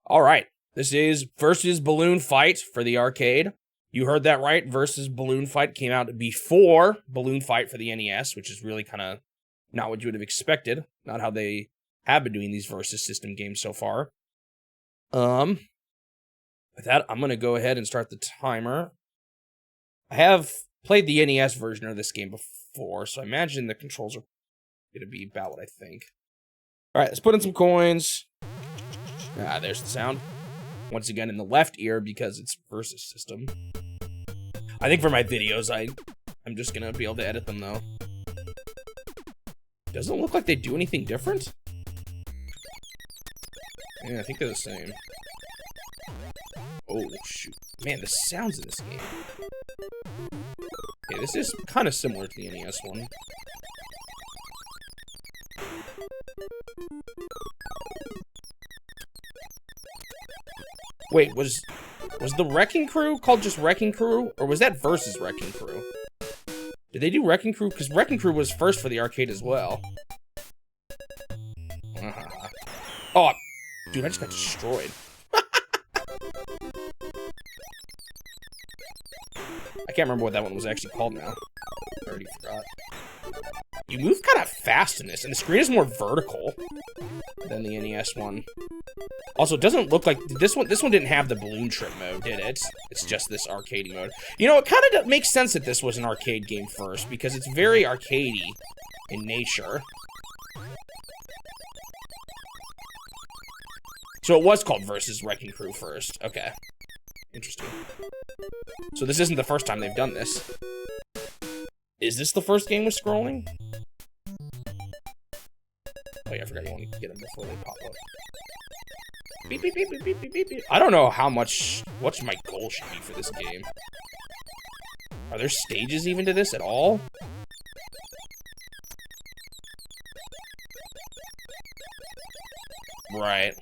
All right, this is Versus Balloon Fight for the arcade. You heard that right. Versus Balloon Fight came out before Balloon Fight for the NES, which is really kind of not what you would have expected. Not how they have been doing these Versus system games so far. With that, I'm going to go ahead and start the timer. I have played the NES version of this game before, so I imagine the controls are going to be about what I think. All right, let's put in some coins. Ah, there's the sound. Once again, in the left ear because it's Versus system. I think for my videos, I'm just going to be able to edit them, though. Doesn't look like they do anything different. Yeah, I think they're the same. Oh, shoot. Man, the sounds in this game. Okay, this is kind of similar to the NES one. Wait, was the Wrecking Crew called just Wrecking Crew? Or was that Versus Wrecking Crew? Did they do Wrecking Crew? Because Wrecking Crew was first for the arcade as well. Oh, dude, I just got destroyed. I can't remember what that one was actually called now. I already forgot. You move kind of fast in this, and the screen is more vertical than the NES one. Also, it doesn't look like this one didn't have the balloon trip mode, did it? It's just this arcade mode. You know, it kind of makes sense that this was an arcade game first, because it's very arcadey in nature. So it was called Versus Wrecking Crew first. Okay. Interesting. So this isn't the first time they've done this. Is this the first game with scrolling? Oh yeah, I forgot you want to get them before they pop up. Beep, beep, beep, beep, beep, beep, beep. I don't know what my goal should be for this game. Are there stages even to this at all? Right.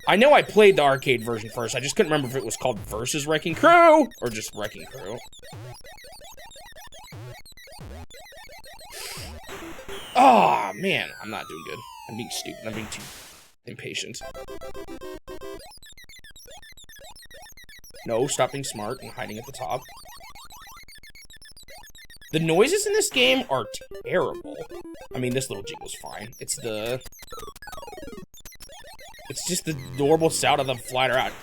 I know I played the arcade version first, I just couldn't remember if it was called Versus Wrecking Crew, or just Wrecking Crew. Oh, man, I'm not doing good. I'm being stupid, I'm being too impatient. No, stop being smart and hiding at the top. The noises in this game are terrible. I mean, this little jingle's fine. It's just the normal sound of them flying around.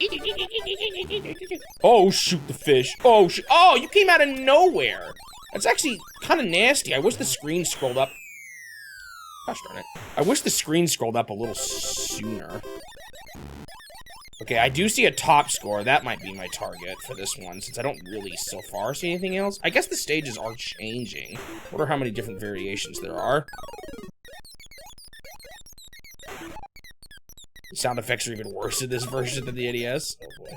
Oh, shoot the fish. Oh, shoot. Oh, you came out of nowhere. That's actually kind of nasty. I wish the screen scrolled up. Gosh darn it. I wish the screen scrolled up a little sooner. Okay, I do see a top score. That might be my target for this one, since I don't really so far see anything else. I guess the stages are changing. I wonder how many different variations there are. The sound effects are even worse in this version than the NES. Oh boy.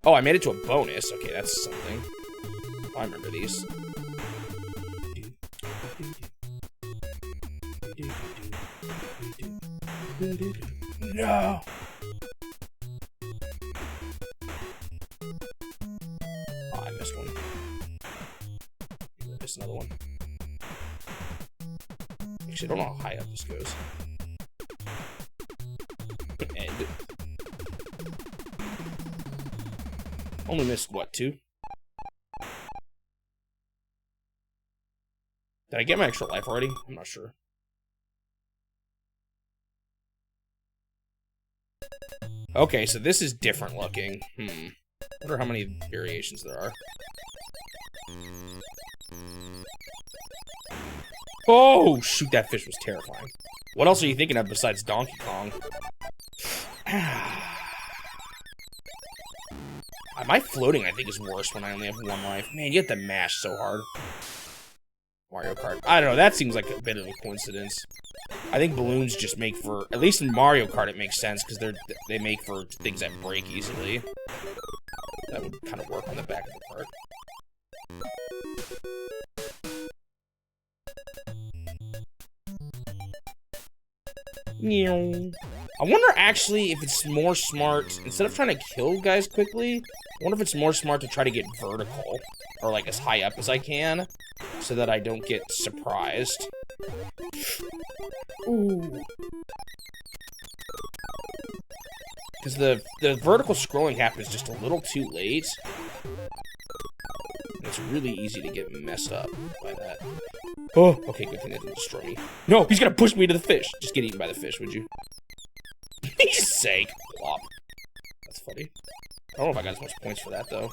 Oh, I made it to a bonus. Okay, that's something. Oh, I remember these. No! Oh, I missed one. I missed another one. Actually, I don't know how high up this goes. And only missed, what, 2? Did I get my extra life already? I'm not sure. Okay, so this is different looking. I wonder how many variations there are. Oh, shoot, that fish was terrifying. What else are you thinking of besides Donkey Kong? My floating, I think, is worse when I only have 1 life. Man, you have to mash so hard. Mario Kart. I don't know, that seems like a bit of a coincidence. I think balloons just make for, at least in Mario Kart it makes sense, because they make for things that break easily. That would kind of work on the back of the cart. I wonder actually if it's more smart, instead of trying to kill guys quickly, I wonder if it's more smart to try to get vertical, or like as high up as I can. so that I don't get surprised. Ooh. Because the vertical scrolling happens just a little too late. It's really easy to get messed up by that. Oh, okay, good thing that didn't destroy me. No, he's gonna push me to the fish. Just get eaten by the fish, would you? He's sake. Plop. That's funny. I don't know if I got as much points for that, though.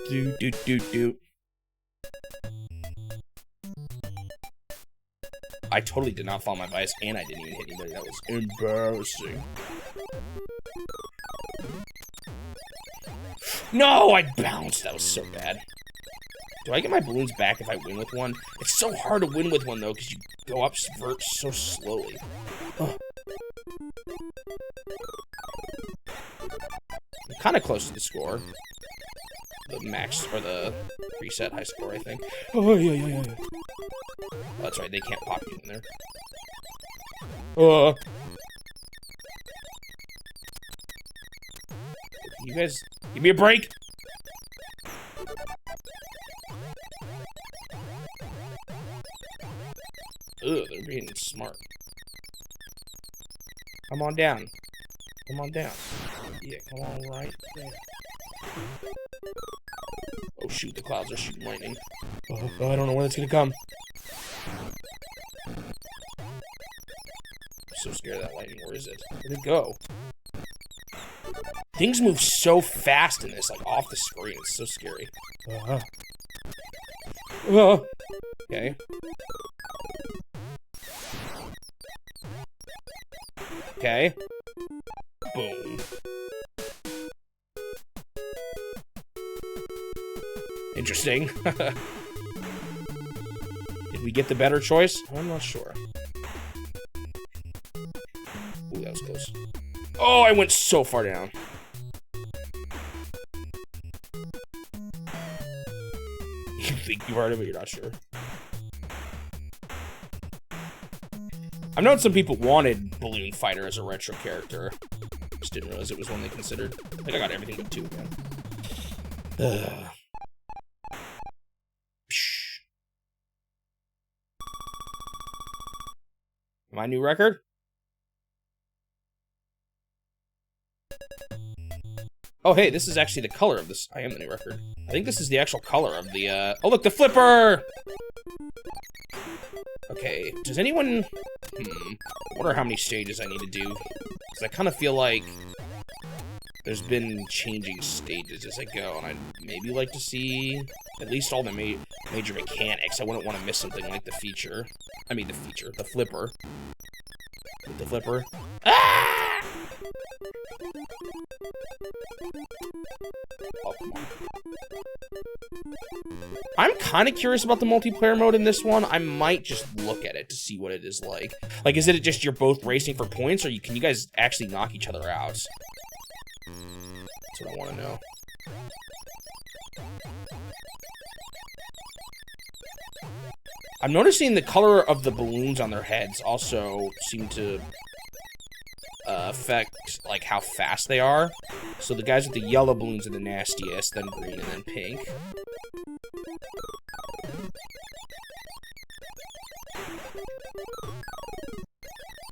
Do. I totally did not follow my advice, and I didn't even hit anybody. That was embarrassing. No, I bounced. That was so bad. Do I get my balloons back if I win with one? It's so hard to win with one, though, because you go up so slowly. Ugh. I'm kind of close to the score. The max, or the reset high score, I think. Oh, yeah. Oh, that's right, they can't pop you in there. You guys, give me a break! Ugh, they're being smart. Come on down. Come on down. Yeah, come on right there. Oh shoot, the clouds are shooting lightning. Oh, I don't know when it's gonna come. I'm so scared of that lightning. Where is it? Where'd it go? Things move so fast in this, like off the screen. It's so scary. Okay. Okay. Boom. Interesting. Did we get the better choice? I'm not sure. Ooh, that was close. Oh, I went so far down. You think you've heard of it, you're not sure. I've known some people wanted Balloon Fighter as a retro character. Just didn't realize it was one they considered. I think I got everything but 2 again. My new record? Oh, hey, this is actually the color of this. I am the new record. I think this is the actual color of the, oh, look, the flipper! Okay, does anyone... I wonder how many stages I need to do. Because I kind of feel like there's been changing stages as I go, and I'd maybe like to see at least all the major mechanics. I wouldn't want to miss something like the feature. I mean, the flipper. With the flipper. Ah! Oh, come on. I'm kind of curious about the multiplayer mode in this one. I might just look at it to see what it is like. Like, is it just you're both racing for points, or can you guys actually knock each other out? That's what I want to know. I'm noticing the color of the balloons on their heads also seem to affect, like, how fast they are. So the guys with the yellow balloons are the nastiest, then green, and then pink.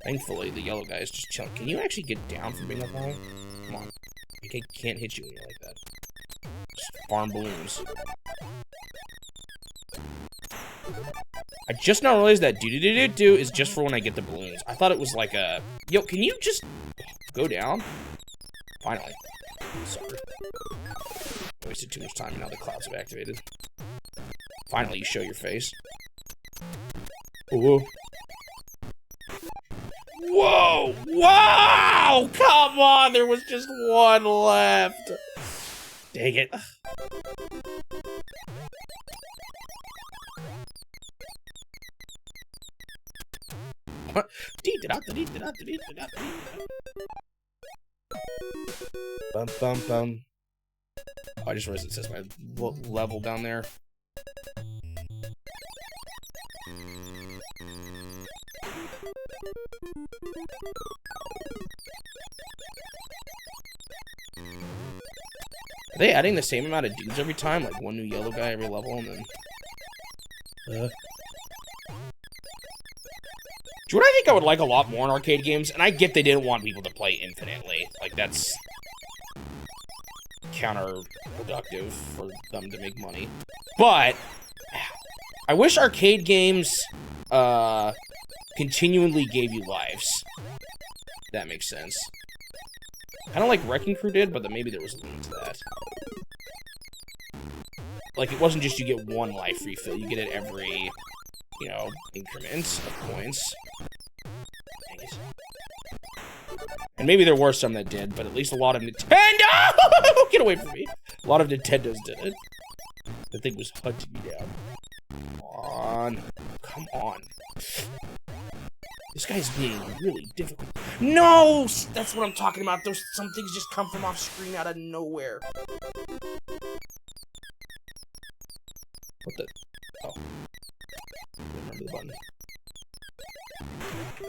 Thankfully, the yellow guy is just chilling. Can you actually get down from being up high? Come on. I can't hit you when you're like that. Just farm balloons. I just now realized that do-do-do-do-do is just for when I get the balloons. I thought it was like a... Yo, can you just go down? Finally. Sorry. Wasted too much time and now the clouds have activated. Finally, you show your face. Ooh. Whoa! Wow! Come on! There was just one left. Dang it. Bum bum bum. Oh, I just realized it says my level down there. Are they adding the same amount of dudes every time? Like one new yellow guy every level, and then... Do you know what I think I would like a lot more in arcade games? And I get they didn't want people to play infinitely. Like, that's... counterproductive for them to make money. But... I wish arcade games, continually gave you lives. That makes sense. Kind of like Wrecking Crew did, but then maybe there was a limit to that. Like, it wasn't just you get one life refill, you get it every, you know, increment of points. Dang it. And maybe there were some that did, but at least a lot of Nintendo! Get away from me! A lot of Nintendos did it. The thing was hunting me down. Come on. Come on. This guy's being really difficult. No! That's what I'm talking about. Those some things just come from off screen out of nowhere. What the? Oh. Remember the button.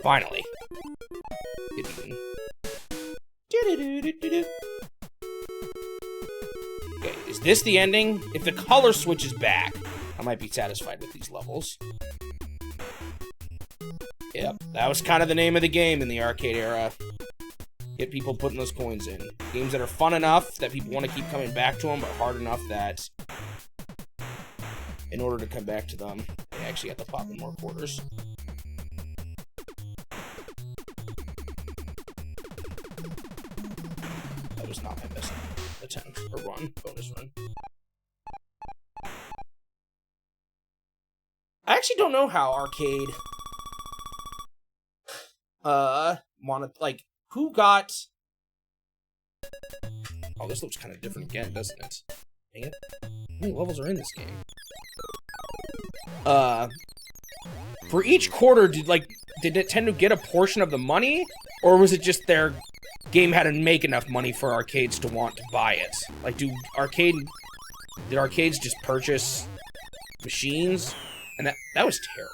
Finally. Okay, is this the ending? If the color switches back, I might be satisfied with these levels. Yep, that was kind of the name of the game in the arcade era. Get people putting those coins in. Games that are fun enough that people want to keep coming back to them, but hard enough that in order to come back to them, they actually have to pop in more quarters. That was not my best attempt, or run, bonus run. I actually don't know how arcade... like, who got... Oh, this looks kind of different again, doesn't it? Dang it. How many levels are in this game? For each quarter, did Nintendo get a portion of the money? Or was it just their game had to make enough money for arcades to want to buy it? Like, did arcades just purchase machines? And that was terrible.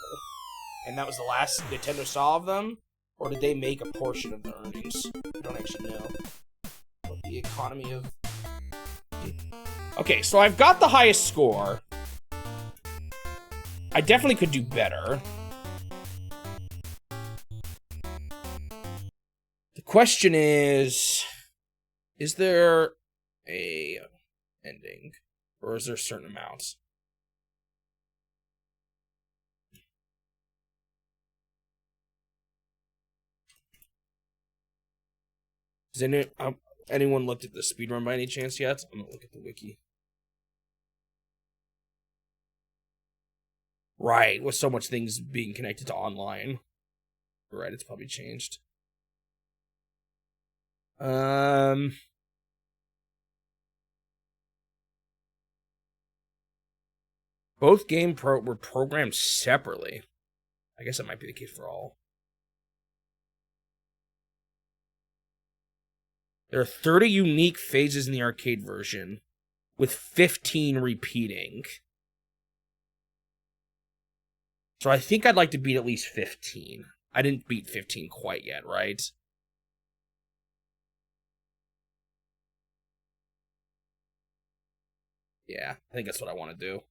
And that was the last Nintendo saw of them? Or did they make a portion of the earnings? I don't actually know. What the economy of... Okay, so I've got the highest score. I definitely could do better. The question is there a ending? Or is there certain amounts? Has anyone looked at the speedrun by any chance yet? I'm gonna look at the wiki. Right, with so much things being connected to online. Right, it's probably changed. Both games were programmed separately. I guess that might be the case for all. There are 30 unique phases in the arcade version, with 15 repeating. So I think I'd like to beat at least 15. I didn't beat 15 quite yet, right? Yeah, I think that's what I want to do.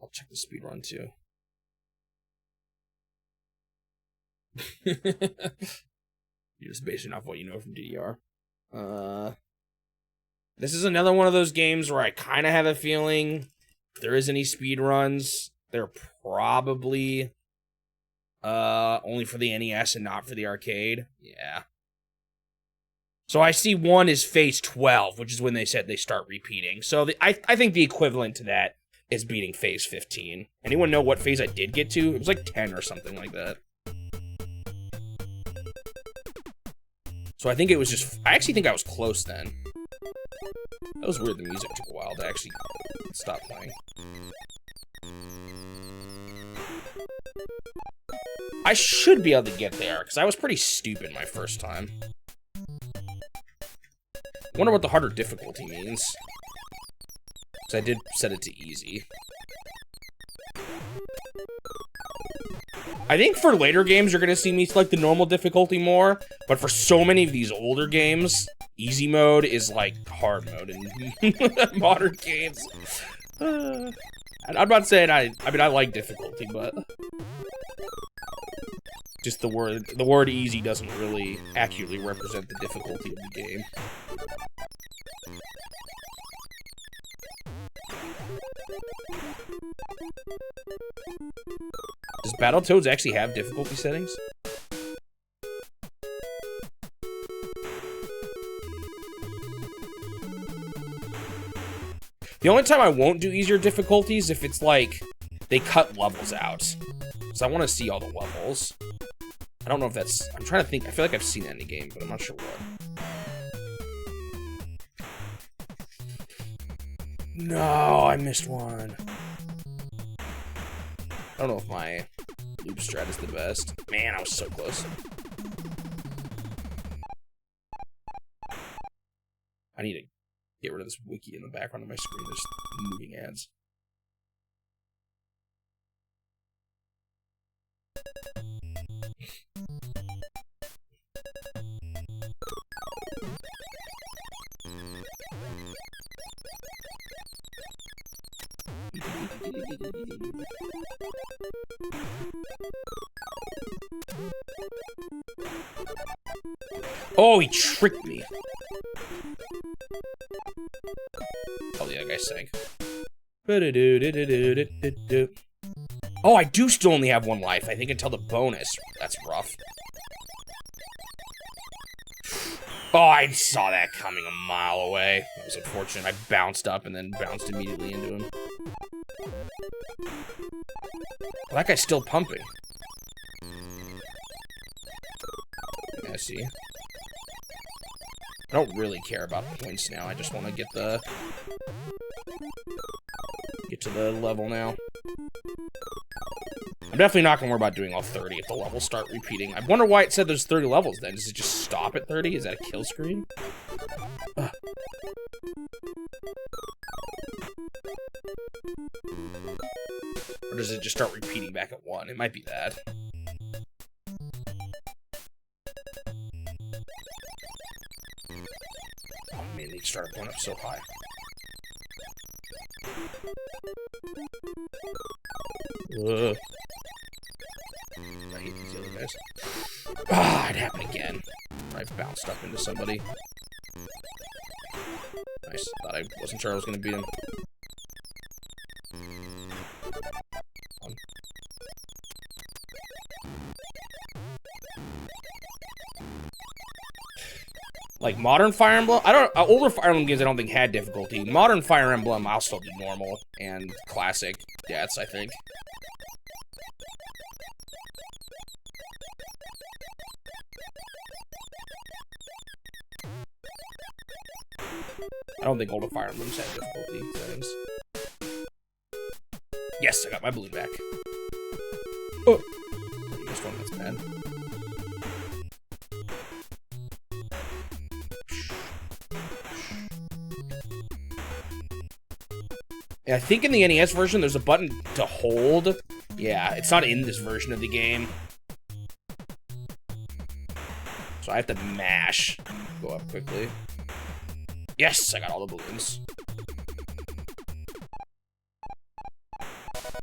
I'll check the speedrun too. You're just basing off what you know from DDR. This is another one of those games where I kind of have a feeling if there is any speedruns, they're probably only for the NES and not for the arcade. Yeah. So I see one is phase 12, which is when they said they start repeating. So I think the equivalent to that is beating phase 15. Anyone know what phase I did get to? It was like 10 or something like that. So I think it was just... I actually think I was close then. That was weird, the music took a while to actually stop playing. I should be able to get there, because I was pretty stupid my first time. I wonder what the harder difficulty means. Because I did set it to easy. I think for later games, you're gonna see me select the normal difficulty more, but for so many of these older games, easy mode is like hard mode in modern games. I'm not saying I mean, I like difficulty, but just the word easy doesn't really accurately represent the difficulty of the game. Does Battletoads actually have difficulty settings? The only time I won't do easier difficulties if it's like they cut levels out. So I want to see all the levels. I don't know if that's... I'm trying to think. I feel like I've seen that in the game, but I'm not sure what. No, I missed one. I don't know if my loop strat is the best. Man, I was so close. I need to get rid of this wiki in the background of my screen. There's moving ads. Oh, he tricked me. Oh, yeah, that guy sank. Oh, I do still only have one life. I think until the bonus. That's rough. Oh, I saw that coming a mile away. That was unfortunate. I bounced up and then bounced immediately into him. Well, that guy's still pumping. Yeah, I see. I don't really care about points now. I just want to get to the level now. I'm definitely not going to worry about doing all 30 if the levels start repeating. I wonder why it said there's 30 levels then. Does it just stop at 30? Is that a kill screen? Ugh. Or does it just start repeating back at 1? It might be that. Oh man, they started going up so high. Ugh. I hate these other guys. Ah, it happened again. I bounced up into somebody. Nice. Thought I wasn't sure I was gonna beat him. Like modern Fire Emblem, older Fire Emblem games I don't think had difficulty. Modern Fire Emblem, I'll still do normal and classic deaths, I think. I don't think older Fire Emblems had difficulty settings. Yes, I got my balloon back. Oh, this one, that's bad. Yeah, I think in the NES version, there's a button to hold. Yeah, it's not in this version of the game. So I have to mash. Go up quickly. Yes, I got all the balloons.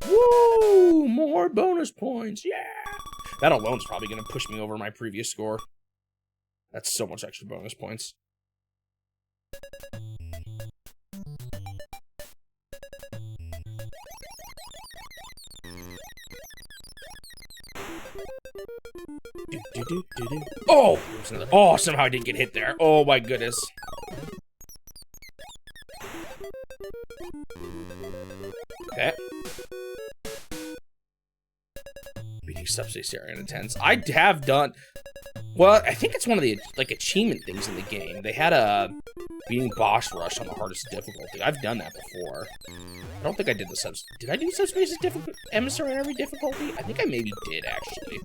Woo! More bonus points, yeah! That alone is probably going to push me over my previous score. That's so much extra bonus points. Oh! Oh, somehow I didn't get hit there. Oh my goodness. Okay. Beating subspace area intense. I have done... Well, I think it's one of the, like, achievement things in the game. They had a beating boss rush on the hardest difficulty. I've done that before. I don't think I did the subs... Did I do subspace's emissary on every difficulty? I think I maybe did, actually.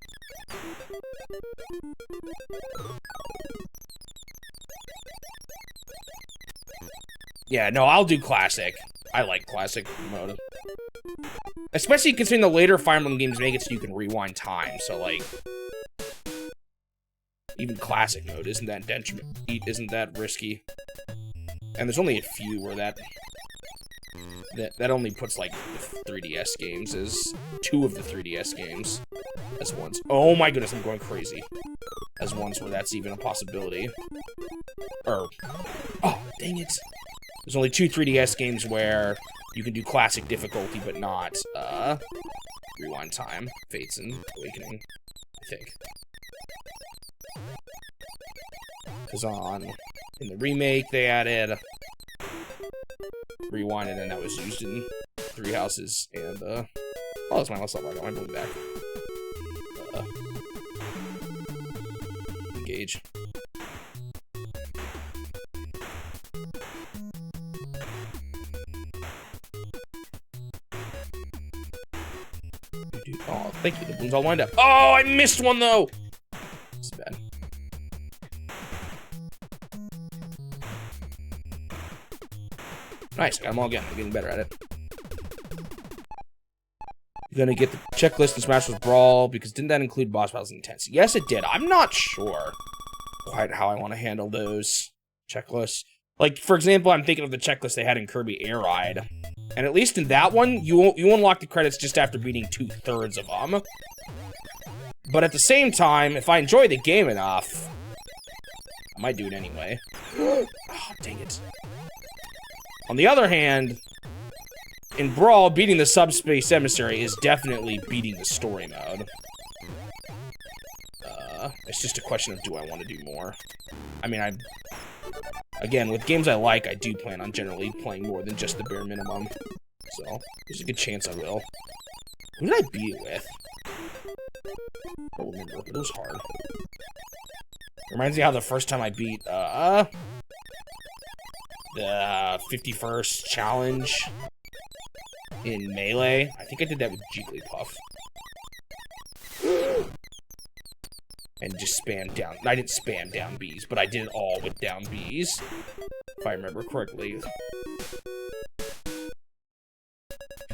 Yeah, no, I'll do classic. I like classic mode. Especially considering the later Fire Emblem games make it so you can rewind time. So, like, even classic mode isn't that risky. And there's only a few where that only puts, like, the 3DS games as 2 of the 3DS games as ones. Oh my goodness, I'm going crazy. As ones where that's even a possibility. Oh, dang it. There's only 2 3DS games where you can do classic difficulty, but not, rewind time. Fates and Awakening, I think. Because in the remake, they added rewind, and then that was used in 3 Houses, and, oh, that's my last level. I'm going back. Engage. Oh, thank you. The balloon's all lined up. Oh, I missed one, though! It's bad. Nice, I got them all again. I'm getting better at it. You're gonna get the checklist in Smash Bros. Brawl, because didn't that include boss battles and intensity? Yes, it did. I'm not sure quite how I want to handle those checklists. Like, for example, I'm thinking of the checklist they had in Kirby Air Ride. And at least in that one, you unlock the credits just after beating 2/3 of them. But at the same time, if I enjoy the game enough, I might do it anyway. Oh, dang it. On the other hand, in Brawl, beating the Subspace Emissary is definitely beating the story mode. It's just a question of, do I want to do more? I mean, again, with games I like, I do plan on generally playing more than just the bare minimum. So, there's a good chance I will. Who did I beat it with? I don't remember, but it was hard. Reminds me how the first time I beat, the 51st challenge in Melee. I think I did that with Jigglypuff. And just spam down. I didn't spam down Bs, but I did it all with down Bs. If I remember correctly.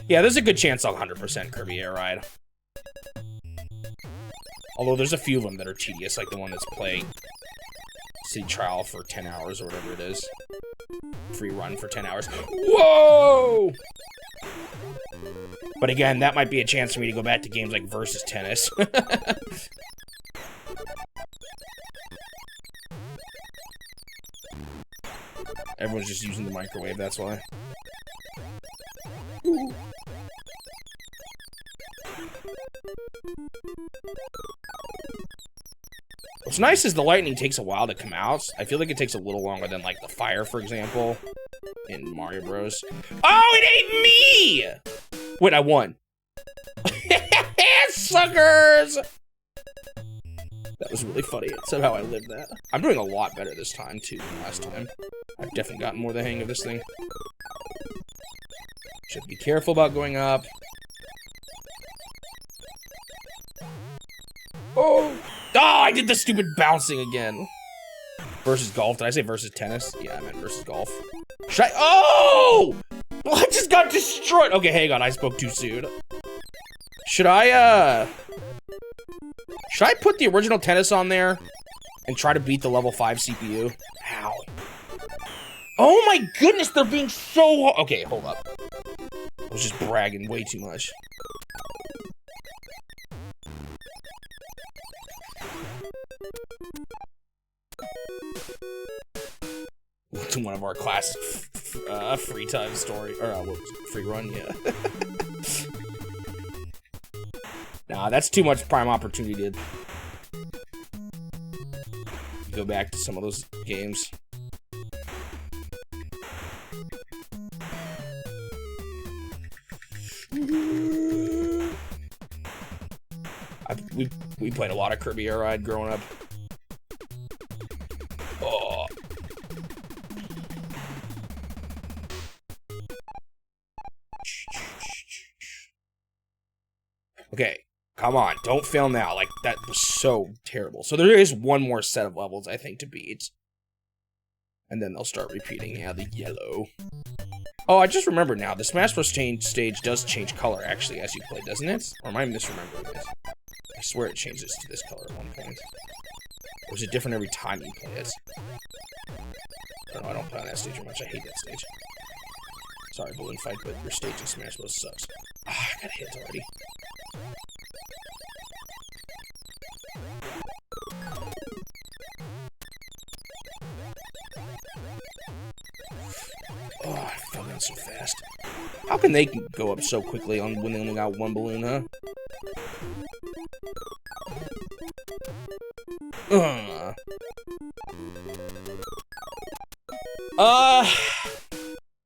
Yeah, there's a good chance I'll 100% Kirby Air Ride. Although there's a few of them that are tedious, like the one that's playing City Trial for 10 hours or whatever it is. Free run for 10 hours. Whoa! But again, that might be a chance for me to go back to games like Versus Tennis. Everyone's just using the microwave, that's why. Ooh. What's nice is the lightning takes a while to come out. I feel like it takes a little longer than, like, the fire, for example, in Mario Bros. Oh, it ate me! Wait, I won. Suckers! That was really funny. Somehow I lived that. I'm doing a lot better this time, too, than last time. I've definitely gotten more the hang of this thing. Should be careful about going up. Oh! Oh, I did the stupid bouncing again. Versus golf. Did I say versus tennis? Yeah, I meant versus golf. Should I? Oh! Well, I just got destroyed. Okay, hang on. I spoke too soon. Should I put the original tennis on there and try to beat the level 5 CPU? How? Oh my goodness, they're being so... Okay, hold up. I was just bragging way too much. To one of our classic free time story, or what was it? Free run, yeah. Nah, that's too much prime opportunity to go back to some of those games. We played a lot of Kirby Air Ride growing up. Oh. Okay, come on, don't fail now. Like, that was so terrible. So there is one more set of levels, I think, to beat. And then they'll start repeating, yeah, the yellow. Oh, I just remembered now. The Smash Bros. Stage does change color, actually, as you play, doesn't it? Or am I misremembering this? I swear it changes to this color at one point. Or is it different every time you play it? No, I don't play on that stage very much. I hate that stage. Sorry, Balloon Fight, but your stage in Smash Bros. Sucks. Ah, I got hit already. Oh, I fell down so fast. How can they go up so quickly on when they only got one balloon, huh?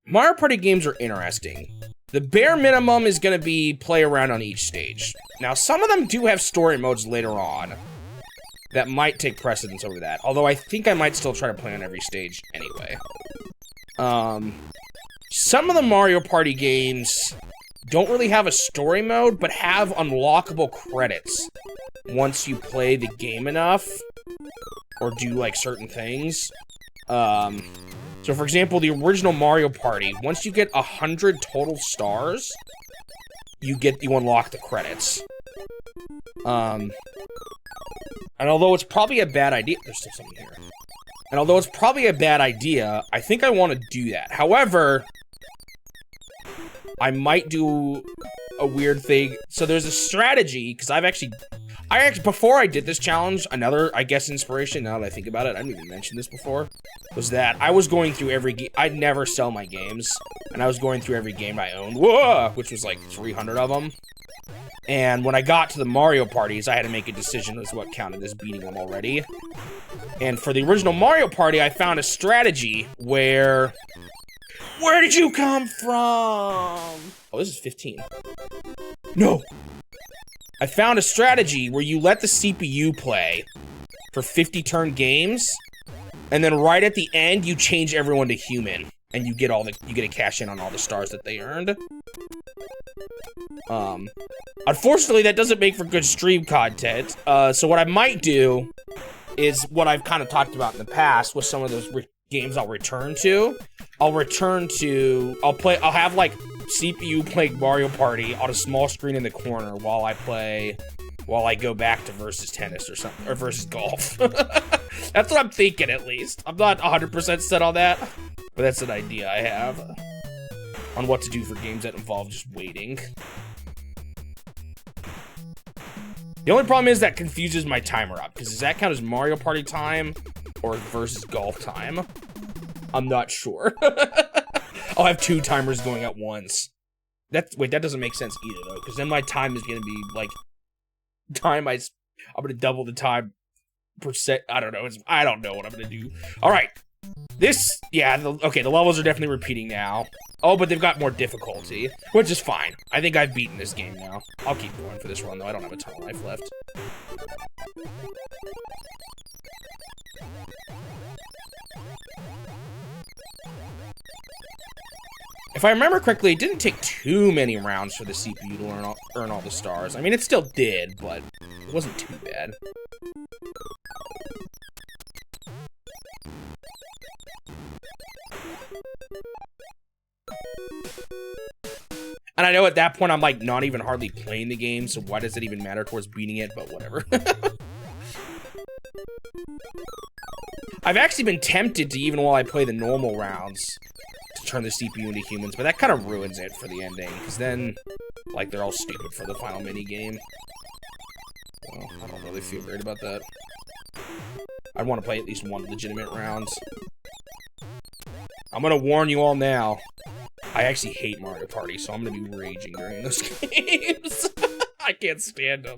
Mario Party games are interesting. The bare minimum is gonna be play around on each stage. Now, some of them do have story modes later on that might take precedence over that. Although I think I might still try to play on every stage anyway. Some of the Mario Party games don't really have a story mode, but have unlockable credits once you play the game enough or do like certain things. So for example, the original Mario Party, once you get 100 total stars, you unlock the credits. And although it's probably a bad idea, there's still something here. And although it's probably a bad idea, I think I want to do that. However, I might do a weird thing. So there's a strategy, because I actually, before I did this challenge, another, I guess, inspiration, now that I think about it, I didn't even mention this before, was that I was going through every game. I'd never sell my games, and I was going through every game I owned, whoa, which was like 300 of them. And when I got to the Mario parties, I had to make a decision as what counted as beating them already. And for the original Mario Party, I found a strategy where... Where did you come from? Oh, this is 15. No! I found a strategy where you let the CPU play for 50-turn games, and then right at the end, you change everyone to human, and you get a cash in on all the stars that they earned. Unfortunately, that doesn't make for good stream content. So what I might do is what I've kind of talked about in the past with some of those games I'll return to. I'll have like CPU playing Mario Party on a small screen in the corner while I go back to versus tennis or something, or versus golf. That's what I'm thinking, at least. I'm not 100% set on that, but that's an idea I have on what to do for games that involve just waiting. The only problem is that confuses my timer up, because does that count as Mario Party time or versus golf time? I'm not sure. I'll have two timers going at once. Wait, that doesn't make sense either, though, because then my time is going to be, like, I'm going to double the time percent. I don't know. I don't know what I'm going to do. All right. Okay, the levels are definitely repeating now. Oh, but they've got more difficulty, which is fine. I think I've beaten this game now. I'll keep going for this run, though. I don't have a ton of life left. If I remember correctly, it didn't take too many rounds for the CPU to earn all the stars. I mean, it still did, but it wasn't too bad. And I know at that point I'm like not even hardly playing the game, so why does it even matter towards beating it, but whatever. I've actually been tempted to, even while I play the normal rounds, to turn the CPU into humans, but that kind of ruins it for the ending, because then, like, they're all stupid for the final mini-game. Well, I don't really feel great about that. I'd want to play at least one legitimate round. I'm gonna warn you all now. I actually hate Mario Party, so I'm gonna be raging during those games. I can't stand them.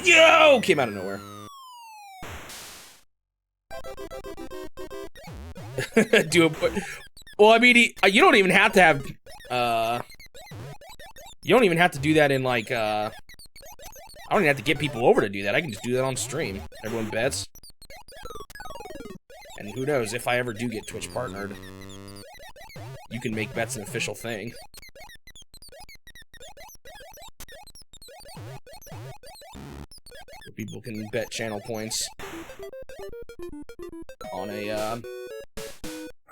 Yo! Came out of nowhere. Well, I mean, you don't even have to have, you don't even have to do that in, like, I don't even have to get people over to do that. I can just do that on stream. Everyone bets. And who knows, if I ever do get Twitch partnered, you can make bets an official thing. People can bet channel points on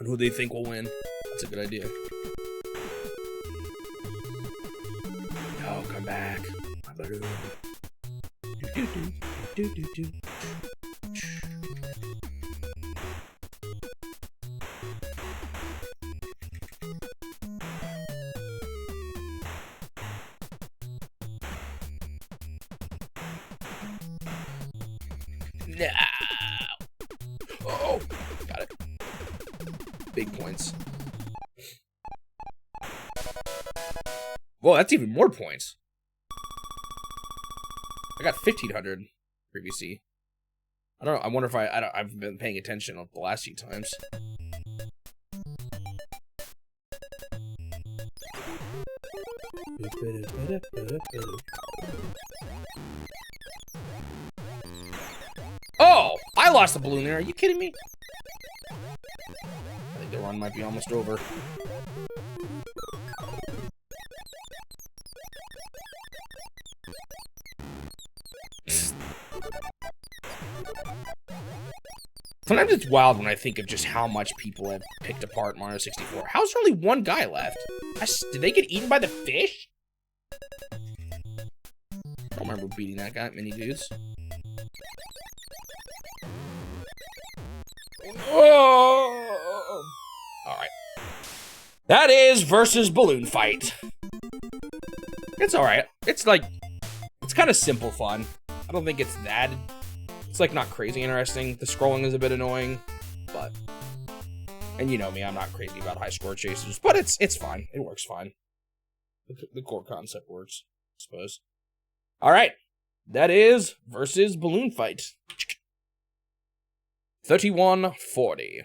on who they think will win. That's a good idea. Oh, come back. My balloon. Do. No. Oh, got it. Big points. Whoa, that's even more points. I got 1,500 previously. I don't know. I wonder if I've been paying attention the last few times. Oh, I lost the balloon there. Are you kidding me? I think the run might be almost over. Sometimes it's wild when I think of just how much people have picked apart Mario 64. How's there only one guy left? Did they get eaten by the fish? I don't remember beating that guy many dudes. Oh! Alright. That is versus balloon fight. It's alright. It's like, it's kind of simple fun. I don't think it's that... It's like not crazy interesting. The scrolling is a bit annoying, but... And you know me, I'm not crazy about high score chases, but it's fine. It works fine. The core concept works, I suppose. Alright. That is versus balloon fight. 31-40.